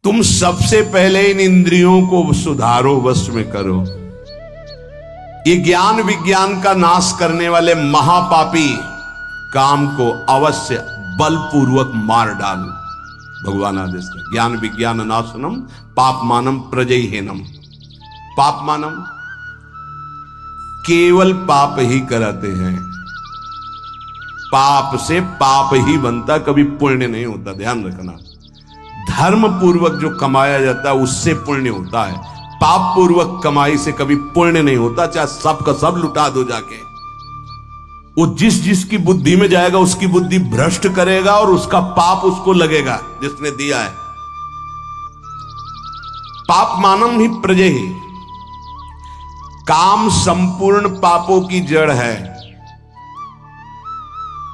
तुम सबसे पहले इन इंद्रियों को सुधारो, वश में करो। ये ज्ञान विज्ञान का नाश करने वाले महापापी काम को अवश्य बलपूर्वक मार डालो। भगवान आदेश कर, ज्ञान विज्ञान नाशनम पापमानम प्रजयहीनम। पापमानम केवल पाप ही कराते हैं, पाप से पाप ही बनता, कभी पुण्य नहीं होता, ध्यान रखना। धर्म पूर्वक जो कमाया जाता है उससे पुण्य होता है, पाप पूर्वक कमाई से कभी पुण्य नहीं होता। चाहे सब का सब लुटा दो जाके, वो जिस जिसकी बुद्धि में जाएगा उसकी बुद्धि भ्रष्ट करेगा और उसका पाप उसको लगेगा जिसने दिया है। पाप मानम ही प्रजय ही, काम संपूर्ण पापों की जड़ है।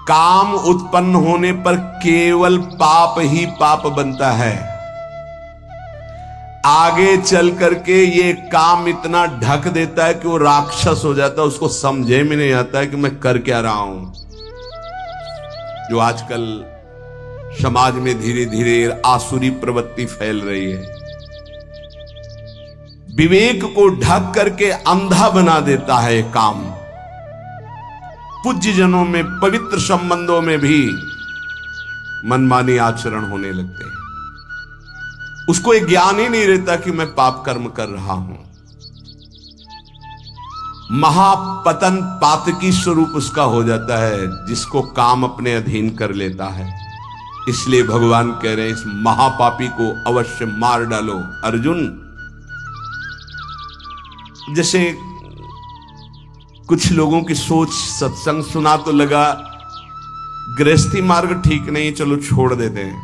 काम उत्पन्न होने पर केवल पाप ही पाप बनता है। आगे चल करके ये काम इतना ढक देता है कि वो राक्षस हो जाता है, उसको समझे में नहीं आता है कि मैं कर क्या रहा हूं। जो आजकल समाज में धीरे धीरे आसुरी प्रवृत्ति फैल रही है, विवेक को ढक करके अंधा बना देता है काम। पूज्य जनों में, पवित्र संबंधों में भी मनमानी आचरण होने लगते हैं। उसको एक ज्ञान ही नहीं रहता कि मैं पाप कर्म कर रहा हूं। महापतन पातकी स्वरूप उसका हो जाता है जिसको काम अपने अधीन कर लेता है। इसलिए भगवान कह रहे हैं इस महापापी को अवश्य मार डालो। अर्जुन, जैसे कुछ लोगों की सोच, सत्संग सुना तो लगा गृहस्थी मार्ग ठीक नहीं, चलो छोड़ देते हैं।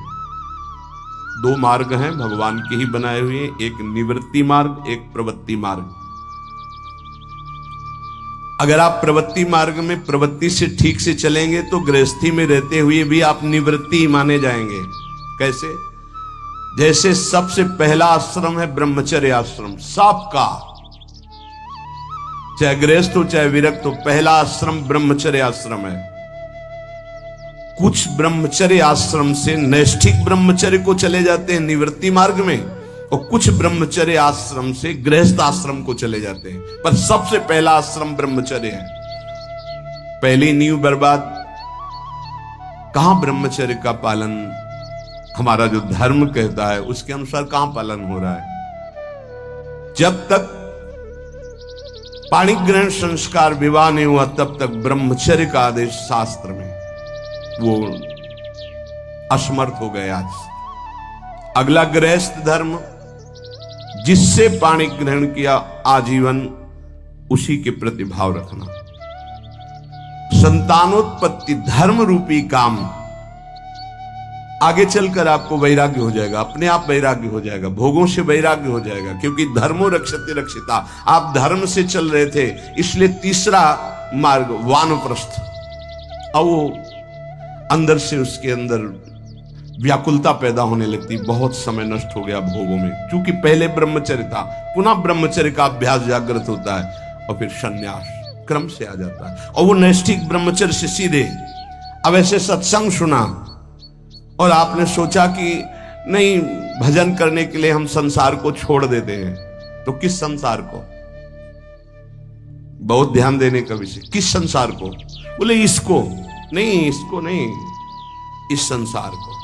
दो मार्ग हैं भगवान के ही बनाए हुए, एक निवृत्ति मार्ग, एक प्रवृत्ति मार्ग। अगर आप प्रवृत्ति मार्ग में प्रवृत्ति से ठीक से चलेंगे तो गृहस्थी में रहते हुए भी आप निवृत्ति माने जाएंगे। कैसे? जैसे सबसे पहला आश्रम है ब्रह्मचर्य आश्रम, सबका, चाहे गृहस्थ हो चाहे विरक्त हो, पहला आश्रम ब्रह्मचर्य आश्रम है। कुछ ब्रह्मचर्य आश्रम से नैष्ठिक ब्रह्मचर्य को चले जाते हैं निवृत्ति मार्ग में, और कुछ ब्रह्मचर्य आश्रम से गृहस्थ आश्रम को चले जाते हैं। पर सबसे पहला आश्रम ब्रह्मचर्य है। पहली नींव बर्बाद। कहां ब्रह्मचर्य का पालन, हमारा जो धर्म कहता है उसके अनुसार कहां पालन हो रहा है? जब तक पाणिग्रहण संस्कार विवाह नहीं हुआ तब तक ब्रह्मचर्य का आदेश शास्त्र में वो असमर्थ हो गए। आज अगला गृहस्थ धर्म, जिससे पाणी ग्रहण किया आजीवन उसी के प्रति भाव रखना। संतानोत्पत्ति धर्म रूपी काम, आगे चलकर आपको वैराग्य हो जाएगा, अपने आप वैराग्य हो जाएगा, भोगों से वैराग्य हो जाएगा, क्योंकि धर्मो रक्षते रक्षिता। आप धर्म से चल रहे थे, इसलिए तीसरा मार्ग वानप्रस्थ। अब वो अंदर से उसके अंदर व्याकुलता पैदा होने लगती, बहुत समय नष्ट हो गया भोगों में, क्योंकि पहले ब्रह्मचर्य था। पुनः ब्रह्मचर्य का अभ्यास जागृत होता है और फिर संन्यास क्रम से आ जाता है, और वो नैष्ठिक ब्रह्मचर्य से सीधे। अब ऐसे सत्संग सुना और आपने सोचा कि नहीं, भजन करने के लिए हम संसार को छोड़ देते हैं, तो किस संसार को? बहुत ध्यान देने का विषय, किस संसार को? बोले इसको नहीं, इसको नहीं, इस संसार को।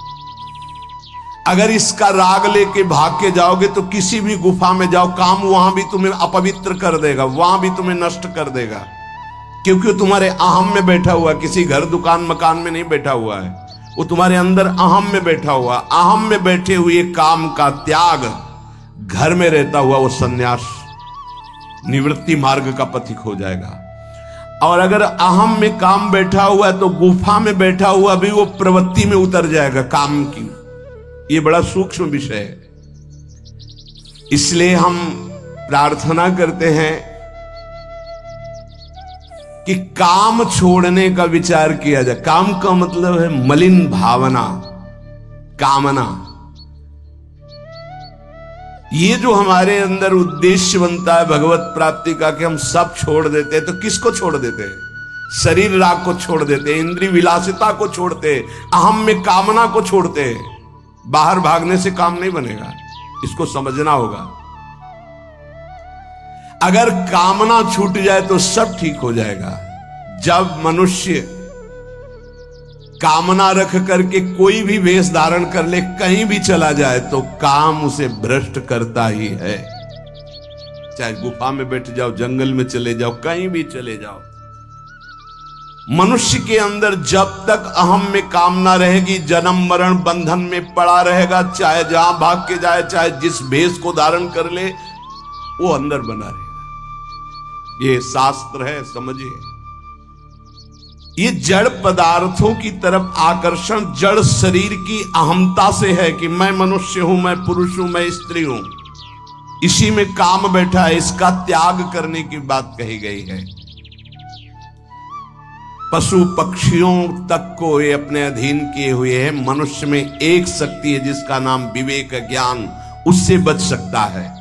अगर इसका राग लेके भाग के जाओगे तो किसी भी गुफा में जाओ, काम वहां भी तुम्हें अपवित्र कर देगा, वहां भी तुम्हें नष्ट कर देगा, क्योंकि वो तुम्हारे अहम में बैठा हुआ है। किसी घर दुकान मकान में नहीं बैठा हुआ है, वो तुम्हारे अंदर अहम में बैठा हुआ। अहम में बैठे हुए काम का त्याग, घर में रहता हुआ वो सन्यास निवृत्ति मार्ग का पथिक हो जाएगा। और अगर अहम में काम बैठा हुआ है तो गुफा में बैठा हुआ भी वो प्रवृत्ति में उतर जाएगा काम की। ये बड़ा सूक्ष्म विषय है। इसलिए हम प्रार्थना करते हैं कि काम छोड़ने का विचार किया जाए। काम का मतलब है मलिन भावना, कामना। ये जो हमारे अंदर उद्देश्य बनता है भगवत प्राप्ति का कि हम सब छोड़ देते हैं, तो किसको छोड़ देते हैं? शरीर राग को छोड़ देते हैं, इंद्रिय विलासिता को छोड़ते हैं, अहम में कामना को छोड़ते हैं। बाहर भागने से काम नहीं बनेगा। इसको समझना होगा। अगर कामना छूट जाए तो सब ठीक हो जाएगा। जब मनुष्य कामना रख करके कोई भी वेश धारण कर ले, कहीं भी चला जाए, तो काम उसे भ्रष्ट करता ही है। चाहे गुफा में बैठ जाओ, जंगल में चले जाओ, कहीं भी चले जाओ, मनुष्य के अंदर जब तक अहम में कामना रहेगी, जन्म मरण बंधन में पड़ा रहेगा। चाहे जहां भाग के जाए, चाहे जिस भेष को धारण कर ले, वो अंदर बना रहेगा। ये शास्त्र है, समझिए। ये जड़ पदार्थों की तरफ आकर्षण जड़ शरीर की अहमता से है कि मैं मनुष्य हूं, मैं पुरुष हूं, मैं स्त्री हूं। इसी में काम बैठा है। इसका त्याग करने की बात कही गई है। पशु पक्षियों तक को ये अपने अधीन किए हुए हैं। मनुष्य में एक शक्ति है जिसका नाम विवेक, ज्ञान, उससे बच सकता है।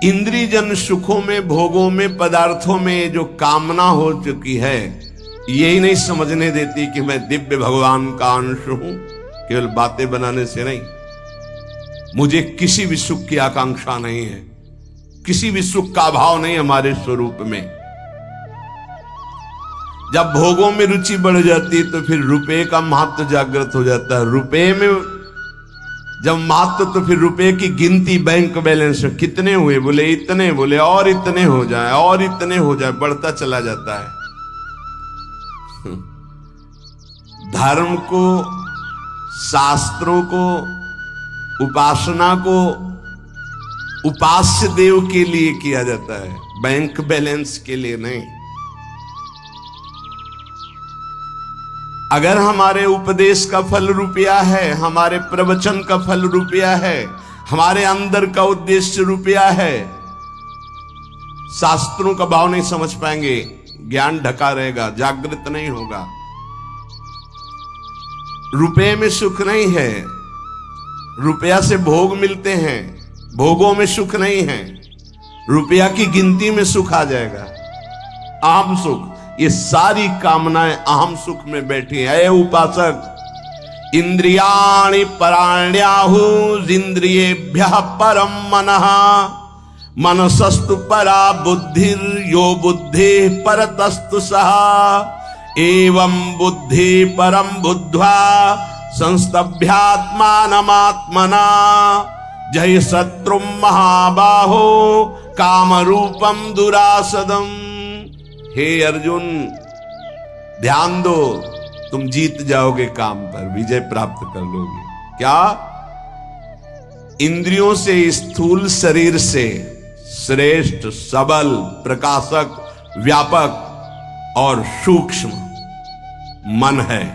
इंद्रिय जन सुखों में, भोगों में, पदार्थों में जो कामना हो चुकी है, यही नहीं समझने देती कि मैं दिव्य भगवान का अंश हूं। केवल बातें बनाने से नहीं, मुझे किसी भी सुख की आकांक्षा नहीं है, किसी भी सुख का अभाव नहीं हमारे स्वरूप में। जब भोगों में रुचि बढ़ जाती है तो फिर रुपए का महत्व जागृत हो जाता है। रुपए में जब महत्व, तो फिर रुपए की गिनती, बैंक बैलेंस में कितने हुए, बोले इतने, बोले और इतने हो जाए, और इतने हो जाए, बढ़ता चला जाता है। धर्म को, शास्त्रों को, उपासना को उपास्य देव के लिए किया जाता है, बैंक बैलेंस के लिए नहीं। अगर हमारे उपदेश का फल रुपया है, हमारे प्रवचन का फल रुपया है, हमारे अंदर का उद्देश्य रुपया है, शास्त्रों का भाव नहीं समझ पाएंगे, ज्ञान ढका रहेगा, जागृत नहीं होगा। रुपये में सुख नहीं है, रुपया से भोग मिलते हैं, भोगों में सुख नहीं है। रुपया की गिनती में सुख आ जाएगा, अहम सुख। ये सारी कामनाएं अहम सुख में बैठी है। उपासक, इंद्रियाणि पराण्याहुरिन्द्रियेभ्यः परम मनः, मनसस्तु परा बुद्धिर यो बुद्धि परतस्तु सः, एवं बुद्धि परम बुद्ध्वा संस्तभ्यात्मानमात्मना, जय शत्रुम महाबाहो कामरूपम दुरासदम। हे अर्जुन, ध्यान दो, तुम जीत जाओगे काम पर, विजय प्राप्त कर लोगे। क्या? इंद्रियों से, स्थूल शरीर से श्रेष्ठ, सबल, प्रकाशक, व्यापक और सूक्ष्म मन है।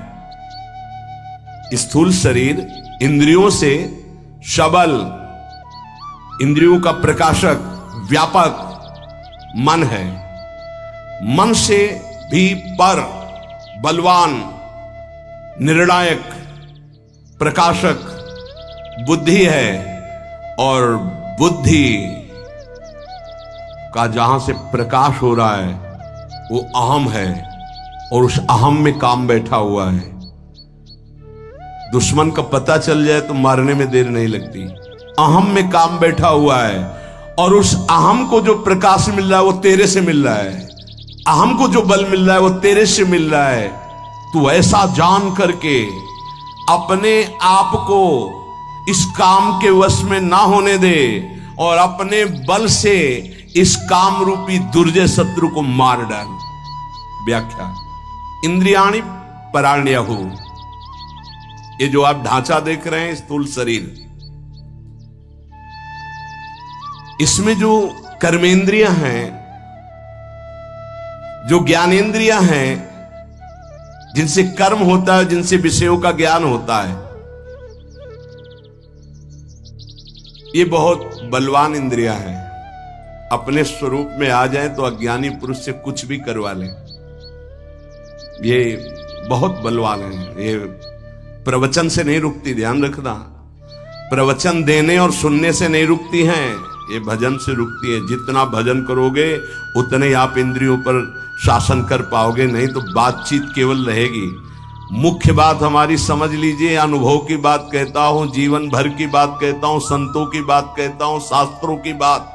स्थूल शरीर इंद्रियों से सबल, इंद्रियों का प्रकाशक, व्यापक मन है। मन से भी पर, बलवान, निर्णायक, प्रकाशक बुद्धि है। और बुद्धि का जहां से प्रकाश हो रहा है वो अहम है, और उस अहम में काम बैठा हुआ है। दुश्मन का पता चल जाए तो मारने में देर नहीं लगती। अहम में काम बैठा हुआ है, और उस अहम को जो प्रकाश मिल रहा है वो तेरे से मिल रहा है। अहम को जो बल मिल रहा है वो तेरे से मिल रहा है। तू ऐसा जान करके अपने आप को इस काम के वश में ना होने दे, और अपने बल से इस काम रूपी दुर्जय शत्रु को मार डाल। व्याख्या, इंद्रियाणि पराण्याहु, ये जो आप ढांचा देख रहे हैं, स्थूल शरीर, इसमें जो कर्मेंद्रियां हैं, जो ज्ञानेंद्रियां हैं, जिनसे कर्म होता है, जिनसे विषयों का ज्ञान होता है, ये बहुत बलवान इंद्रियां हैं। अपने स्वरूप में आ जाए तो अज्ञानी पुरुष से कुछ भी करवा लें। ये बहुत बलवान है। ये प्रवचन से नहीं रुकती, ध्यान रखना। प्रवचन देने और सुनने से नहीं रुकती हैं, ये भजन से रुकती है। जितना भजन करोगे उतने आप इंद्रियों पर शासन कर पाओगे, नहीं तो बातचीत केवल रहेगी। मुख्य बात हमारी समझ लीजिए, अनुभव की बात कहता हूं, जीवन भर की बात कहता हूं, संतों की बात कहता हूं, शास्त्रों की बात।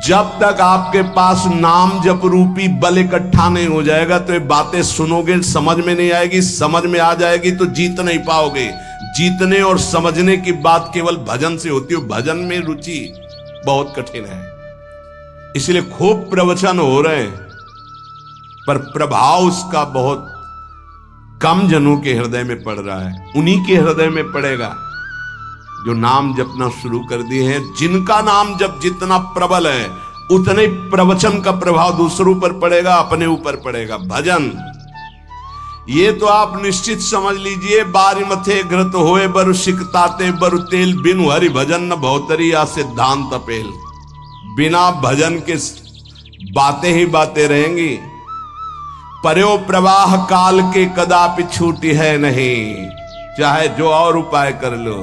जब तक आपके पास नाम जप रूपी बल इकट्ठा नहीं हो जाएगा तो ये बातें सुनोगे, समझ में नहीं आएगी, समझ में आ जाएगी तो जीत नहीं पाओगे। जीतने और समझने की बात केवल भजन से होती है, भजन में रुचि बहुत कठिन है। इसलिए खूब प्रवचन हो रहे हैं पर प्रभाव उसका बहुत कम जनों के हृदय में पड़ रहा है। उन्हीं के हृदय में पड़ेगा जो नाम जपना शुरू कर दिए हैं। जिनका नाम जप जितना प्रबल है उतने प्रवचन का प्रभाव दूसरों पर पड़ेगा, अपने ऊपर पड़ेगा। भजन ये तो आप निश्चित समझ लीजिए, बारी मथे घृत होए बरु सिकताते बरु तेल, बिनु हरि भजन न भौतरी या सिद्धांत अपेल। बिना भजन के बातें ही बातें रहेंगी। पर्यो प्रवाह काल के कदापि छूटी है नहीं, चाहे जो और उपाय कर लो,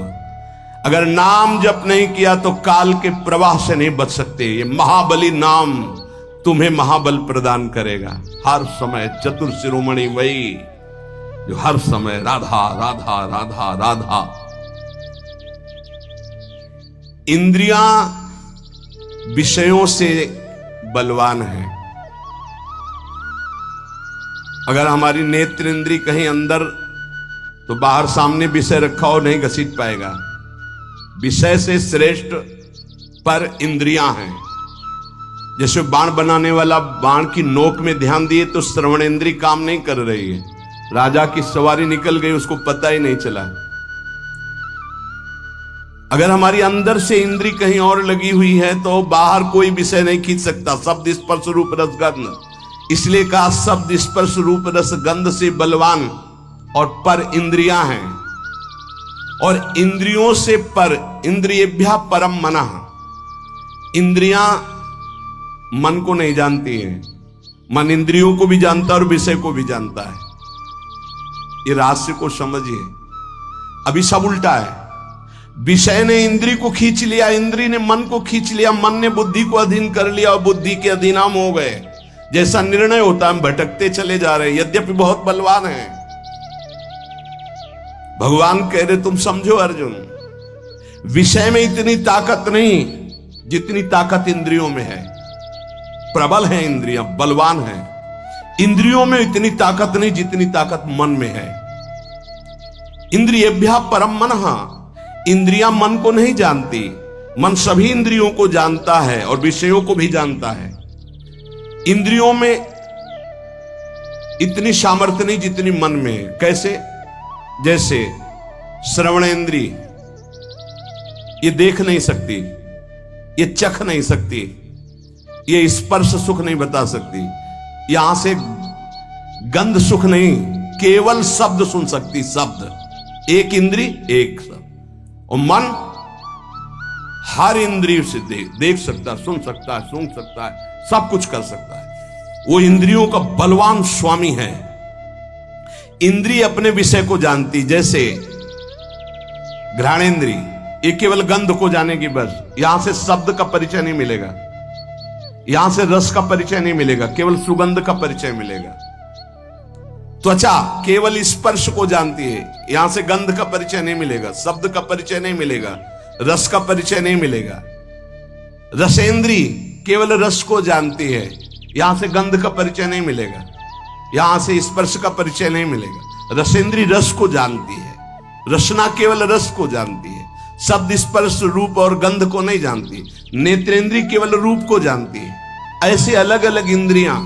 अगर नाम जप नहीं किया तो काल के प्रवाह से नहीं बच सकते। ये महाबली नाम तुम्हें महाबल प्रदान करेगा। हर समय चतुर शिरोमणि वही जो हर समय राधा राधा राधा राधा। इंद्रियां विषयों से बलवान है। अगर हमारी नेत्र इंद्री कहीं अंदर तो बाहर सामने विषय रखा हो नहीं घसीट पाएगा। विषय से श्रेष्ठ पर इंद्रियां हैं। जैसे बाण बनाने वाला बाण की नोक में ध्यान दिए तो श्रवण इंद्री काम नहीं कर रही है। राजा की सवारी निकल गई, उसको पता ही नहीं चला। अगर हमारी अंदर से इंद्री कहीं और लगी हुई है तो बाहर कोई विषय नहीं खींच सकता। शब्द स्पर्श रूप रस गंध, इसलिए कहा शब्द स्पर्श रूप रस गंध से बलवान और पर इंद्रियां हैं। और इंद्रियों से पर, इंद्रियेभ्यः परम मनः। इंद्रियां मन को नहीं जानती हैं, मन इंद्रियों को भी जानता है और विषय को भी जानता है। ये रहस्य को समझिए। अभी सब उल्टा है। विषय ने इंद्री को खींच लिया, इंद्री ने मन को खींच लिया, मन ने बुद्धि को अधीन कर लिया और बुद्धि के अधीन हम हो गए। जैसा निर्णय होता है हम भटकते चले जा रहे हैं, यद्यपि बहुत बलवान हैं। भगवान कह रहे तुम समझो अर्जुन, विषय में इतनी ताकत नहीं जितनी ताकत इंद्रियों में है। प्रबल है इंद्रियां, बलवान है। इंद्रियों में इतनी ताकत नहीं जितनी ताकत मन में है। इंद्रियेभ्यः परम मनः। इंद्रियां मन को नहीं जानती, मन सभी इंद्रियों को जानता है और विषयों को भी जानता है। इंद्रियों में इतनी सामर्थ्य नहीं जितनी मन में है। कैसे? जैसे श्रवण इंद्री ये देख नहीं सकती, ये चख नहीं सकती, ये स्पर्श सुख नहीं बता सकती, यहां से गंध सुख नहीं, केवल शब्द सुन सकती। शब्द एक इंद्री एक शब्द। और मन हर इंद्रिय से देख सकता, सुन सकता है, सूंघ सकता है, सब कुछ कर सकता है। वो इंद्रियों का बलवान स्वामी है। इंद्रिय अपने विषय को जानती, जैसे घ्राणेंद्री ये केवल गंध को जानेगी बस। यहां से शब्द का परिचय नहीं मिलेगा, यहां से रस का परिचय नहीं मिलेगा, केवल सुगंध का परिचय मिलेगा। त्वचा केवल स्पर्श को जानती है, यहां से गंध का परिचय नहीं मिलेगा, शब्द का परिचय नहीं मिलेगा, रस का परिचय नहीं मिलेगा। रसेंद्री केवल रस को जानती है, यहां से गंध का परिचय नहीं मिलेगा, यहां से स्पर्श का परिचय नहीं मिलेगा। रसेंद्री रस को जानती है, रसना केवल रस को जानती है, शब्द स्पर्श रूप और गंध को नहीं जानती। नेत्रेंद्री केवल रूप को जानती है। ऐसे अलग अलग इंद्रियां,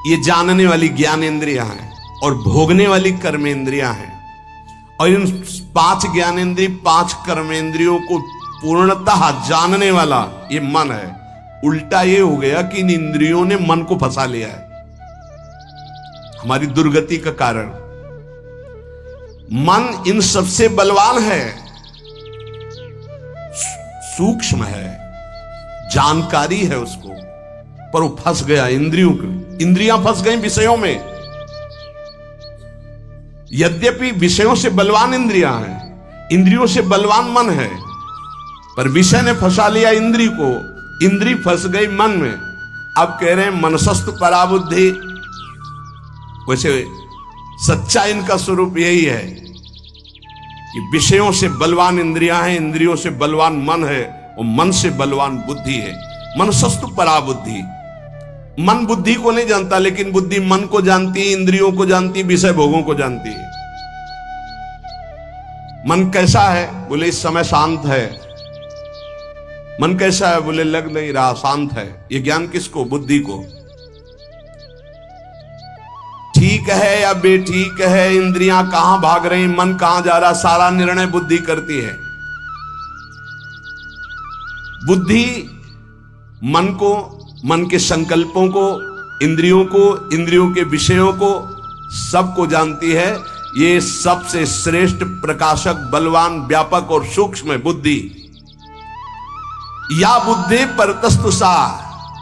ये जानने वाली ज्ञानेंद्रियां हैं और भोगने वाली कर्मेंद्रियां हैं। और इन 5 ज्ञानेंद्रिय 5 कर्मेंद्रियों को पूर्णतः जानने वाला ये मन है। उल्टा ये हो गया कि इन इंद्रियों ने मन को फंसा लिया है, हमारी दुर्गति का कारण। मन इन सबसे बलवान है, सूक्ष्म है, जानकारी है उसको, पर वो फंस गया इंद्रियां फंस गई विषयों में। यद्यपि विषयों से बलवान इंद्रियां हैं, इंद्रियों से बलवान मन है, पर विषय ने फंसा लिया इंद्री को, इंद्री फंस गई मन में। अब कह रहे हैं मनसस्तु पराबुद्धि। वैसे सच्चा इनका स्वरूप यही है कि विषयों से बलवान इंद्रियां हैं, इंद्रियों से बलवान मन है और मन से बलवान बुद्धि है। मनसस्तु परा बुद्धि। मन बुद्धि को नहीं जानता, लेकिन बुद्धि मन को जानती है, इंद्रियों को जानती है, विषय भोगों को जानती है। मन कैसा है? बोले इस समय शांत है। मन कैसा है? बोले लग नहीं रहा, शांत है। ये ज्ञान किसको? बुद्धि को। ठीक है या बेठीक है, इंद्रियां कहां भाग रही, मन कहां जा रहा, सारा निर्णय बुद्धि करती है। बुद्धि मन को, मन के संकल्पों को, इंद्रियों को, इंद्रियों के विषयों को, सबको जानती है। ये सबसे श्रेष्ठ प्रकाशक, बलवान, व्यापक और सूक्ष्म है बुद्धि। या बुद्धि परतस्तु सा,